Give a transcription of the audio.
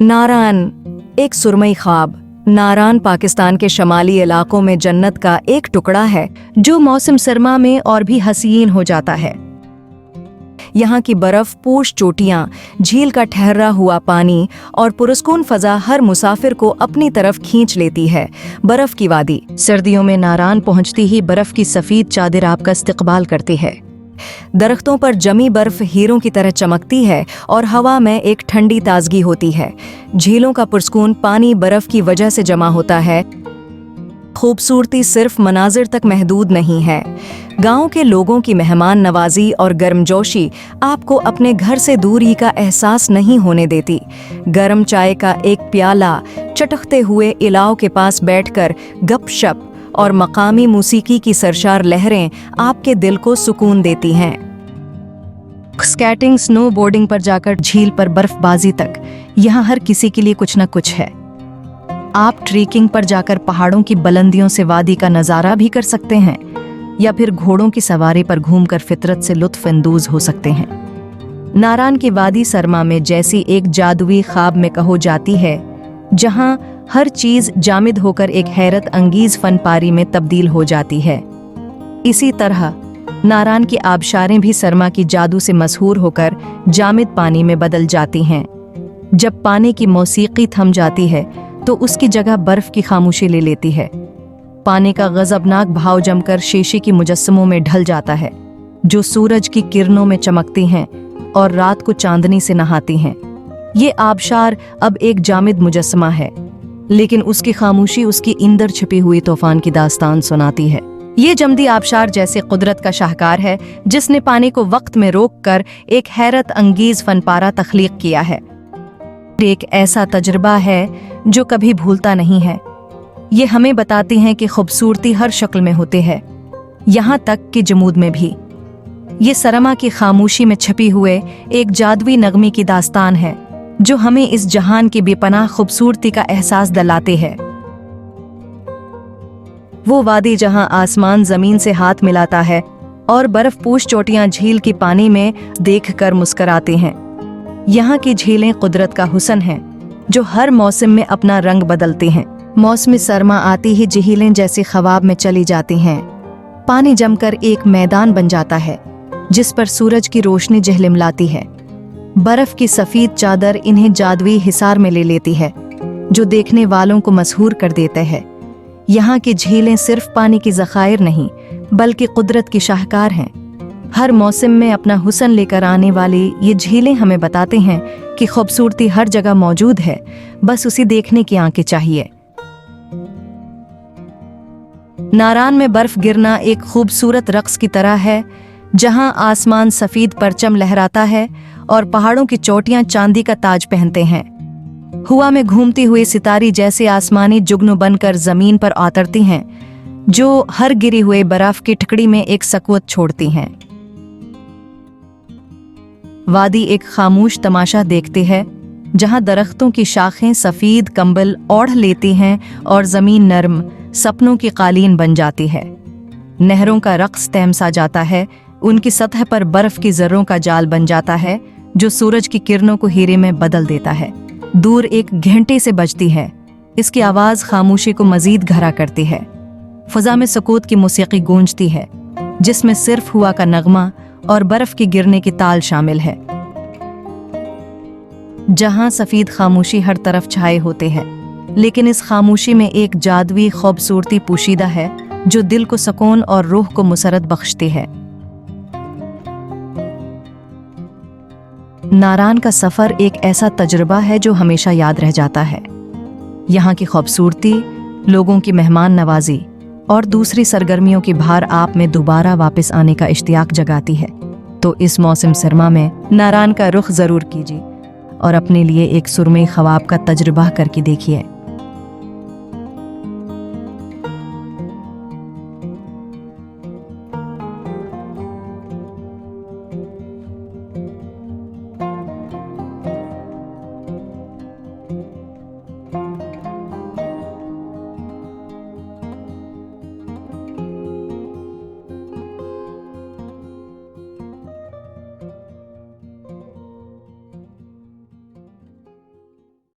नारान, एक सुरमई ख्वाब। नारान पाकिस्तान के शमाली इलाकों में जन्नत का एक टुकड़ा है जो मौसम सरमा में और भी हसीन हो जाता है। यहाँ की बर्फ पोश चोटियाँ, झील का ठहरा हुआ पानी और पुरस्कून फजा हर मुसाफिर को अपनी तरफ खींच लेती है। बर्फ की वादी। सर्दियों में नारान पहुँचती ही बर्फ की सफ़ेद चादर आपका इस्तकबाल करती है। दरख्तों पर जमी बर्फ हीरों की तरह चमकती है और हवा में एक ठंडी ताजगी होती है। झीलों का पुरस्कून पानी बर्फ की वजह से जमा होता है। खूबसूरती सिर्फ मनाजिर तक महदूद नहीं है। गांव के लोगों की मेहमान नवाजी और गर्मजोशी आपको अपने घर से दूरी का एहसास नहीं होने देती। गर्म चाय का एक प्याला, चटकते हुए इलाव के पास बैठकर गपशप और मकामी मूसीकी की सरशार लहरें आपके दिल को सुकून देती हैं। स्केटिंग, स्नो बोर्डिंग पर जाकर झील पर बर्फबाजी तक, यहाँ हर किसी के लिए कुछ न कुछ है। आप ट्रेकिंग पर जाकर पहाड़ों की बुलंदियों से वादी का नज़ारा भी कर सकते हैं, या फिर घोड़ों की सवारी पर घूमकर फितरत से लुत्फ अंदोज हो सकते हैं। नारान की वादी सरमा में जैसी एक जादुई ख्वाब में कहो जाती है, जहां हर चीज जामिद होकर एक हैरत अंगीज फनपारी में तब्दील हो जाती है। इसी तरह नारान की आबशारें भी सरमा की जादू से मशहूर होकर जामिद पानी में बदल जाती हैं। जब पानी की मौसीकी थम जाती है तो उसकी जगह बर्फ की खामोशी ले लेती है। पानी का गजबनाक भाव जमकर शीशे की मुजस्समों में ढल जाता है, जो सूरज की किरणों में चमकती हैं और रात को चांदनी से नहाती हैं। ये आबशार अब एक जामिद मुजस्समा है, लेकिन उसकी खामोशी उसकी इंदर छिपी हुई तूफान की दास्तान सुनाती है। ये जमदी आबशार जैसे कुदरत का शाहकार है, जिसने पानी को वक्त में रोककर एक हैरत अंगीज फनपारा तख्लीक किया है। एक ऐसा तजुर्बा है जो कभी भूलता नहीं है। ये हमें बताती हैं कि खूबसूरती हर शक्ल में होती है, यहाँ तक कि जमूद में भी। ये सरमा की खामोशी में छिपी हुए एक जादुई नगमे की दास्तान है, जो हमें इस जहान की बेपनाह खूबसूरती का एहसास दिलाते हैं। वो वादी जहां आसमान जमीन से हाथ मिलाता है और बर्फपूश चोटियां झील के पानी में देखकर मुस्कुराती हैं। यहाँ की झीलें कुदरत का हुस्न हैं, जो हर मौसम में अपना रंग बदलती हैं। मौसमी सरमा आती ही झीलें जैसे ख्वाब में चली जाती हैं। पानी जमकर एक मैदान बन जाता है, जिस पर सूरज की रोशनी झिलमिलाती है। बर्फ की सफेद चादर इन्हें जादुई हिसार में ले लेती है, जो देखने वालों को मशहूर कर देते हैं। यहाँ की झीलें सिर्फ पानी की ज़खायर नहीं, बल्कि कुदरत की शाहकार हैं। हर मौसम में अपना हुस्न लेकर आने वाली ये झीलें हमें बताते हैं कि खूबसूरती हर जगह मौजूद है, बस उसे देखने की आंखें चाहिए। नारान में बर्फ गिरना एक खूबसूरत रक्स की तरह है, जहां आसमान सफेद परचम लहराता है और पहाड़ों की चोटियां चांदी का ताज पहनते हैं। हवा में घूमती हुई सितारी जैसे आसमानी जुगनू बनकर जमीन पर उतरती हैं, जो हर गिरी हुए बर्फ की टुकड़ी में एक सकूत छोड़ती हैं। वादी एक खामोश तमाशा देखती है, जहां दरख्तों की शाखें सफेद कंबल ओढ़ लेती हैं और जमीन नर्म सपनों की कालीन बन जाती है। नहरों का रक्स तहमसा जाता है, उनकी सतह पर बर्फ की जर्रों का जाल बन जाता है, जो सूरज की किरणों को हीरे में बदल देता है। दूर एक घंटे से बजती है, इसकी आवाज खामोशी को मजीद गहरा करती है। फजा में सकूत की मौसीकी गूंजती है, जिसमें सिर्फ हुआ का नगमा और बर्फ की गिरने की ताल शामिल है। जहां सफेद खामोशी हर तरफ छाए होते हैं, लेकिन इस खामोशी में एक जादुई खूबसूरती पोशीदा है, जो दिल को सुकून और रूह को मुसरत बख्शती है। नारान का सफर एक ऐसा तजुर्बा है जो हमेशा याद रह जाता है। यहाँ की खूबसूरती, लोगों की मेहमान नवाजी और दूसरी सरगर्मियों की भार आप में दोबारा वापस आने का इश्तियाक जगाती है। तो इस मौसम सरमा में नारान का रुख जरूर कीजिए और अपने लिए एक सुरमई ख्वाब का तजुर्बा करके देखिए।